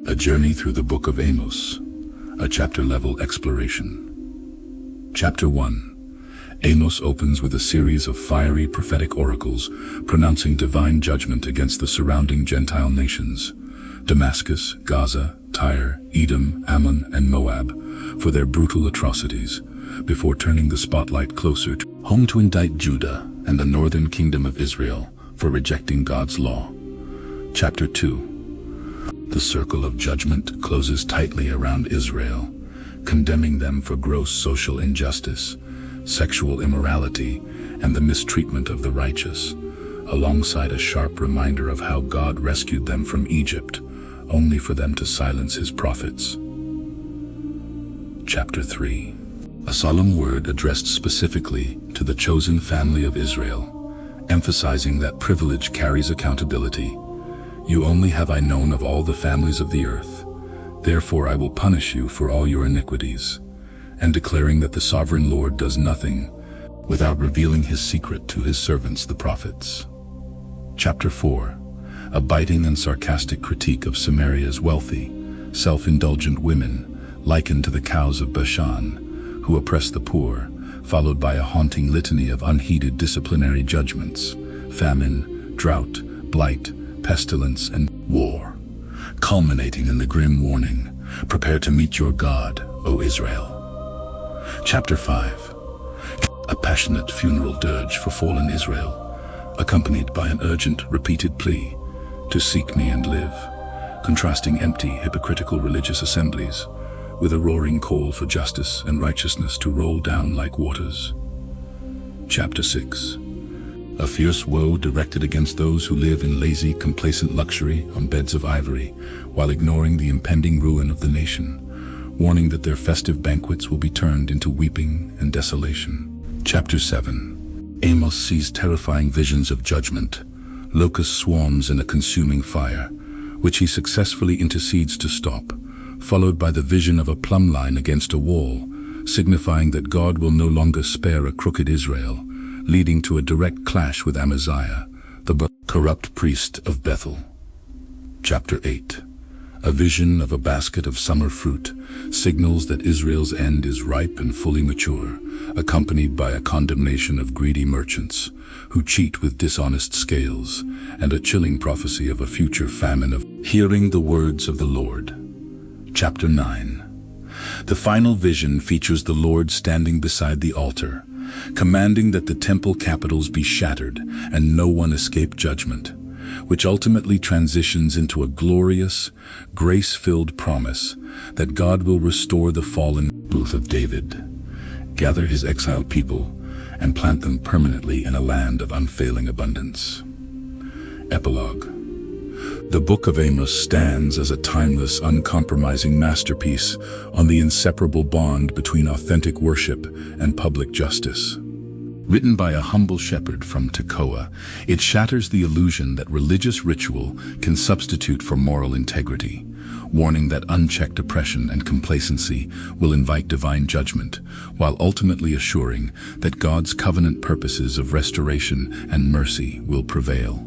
A journey through the Book of Amos, a chapter-level exploration. Chapter 1. Amos opens with a series of fiery prophetic oracles pronouncing divine judgment against the surrounding Gentile nations, Damascus, Gaza, Tyre, Edom, Ammon, and Moab, for their brutal atrocities, before turning the spotlight closer to home to indict Judah and the northern kingdom of Israel for rejecting God's law. Chapter 2. The circle of judgment closes tightly around Israel, condemning them for gross social injustice, sexual immorality, and the mistreatment of the righteous, alongside a sharp reminder of how God rescued them from Egypt, only for them to silence his prophets. Chapter 3. A solemn word addressed specifically to the chosen family of Israel, emphasizing that privilege carries accountability. You only have I known of all the families of the earth, therefore I will punish you for all your iniquities, and declaring that the sovereign Lord does nothing without revealing his secret to his servants the prophets. Chapter 4. A biting and sarcastic critique of Samaria's wealthy, self-indulgent women, likened to the cows of Bashan, who oppress the poor, followed by a haunting litany of unheeded disciplinary judgments, famine, drought, blight, pestilence, and war, culminating in the grim warning, "Prepare to meet your God, O Israel." Chapter 5. A passionate funeral dirge for fallen Israel, accompanied by an urgent, repeated plea to seek me and live, contrasting empty, hypocritical religious assemblies with a roaring call for justice and righteousness to roll down like waters. Chapter 6. A fierce woe directed against those who live in lazy, complacent luxury on beds of ivory, while ignoring the impending ruin of the nation, warning that their festive banquets will be turned into weeping and desolation. Chapter 7. Amos sees terrifying visions of judgment, locust swarms in a consuming fire, which he successfully intercedes to stop, followed by the vision of a plumb line against a wall, signifying that God will no longer spare a crooked Israel, leading to a direct clash with Amaziah, the corrupt priest of Bethel. Chapter 8. A vision of a basket of summer fruit signals that Israel's end is ripe and fully mature, accompanied by a condemnation of greedy merchants who cheat with dishonest scales, and a chilling prophecy of a future famine of hearing the words of the Lord. Chapter 9. The final vision features the Lord standing beside the altar, commanding that the temple capitals be shattered and no one escape judgment, which ultimately transitions into a glorious, grace-filled promise that God will restore the fallen booth of David, gather his exiled people, and plant them permanently in a land of unfailing abundance. Epilogue. The Book of Amos stands as a timeless, uncompromising masterpiece on the inseparable bond between authentic worship and public justice. Written by a humble shepherd from Tekoa, it shatters the illusion that religious ritual can substitute for moral integrity, warning that unchecked oppression and complacency will invite divine judgment, while ultimately assuring that God's covenant purposes of restoration and mercy will prevail.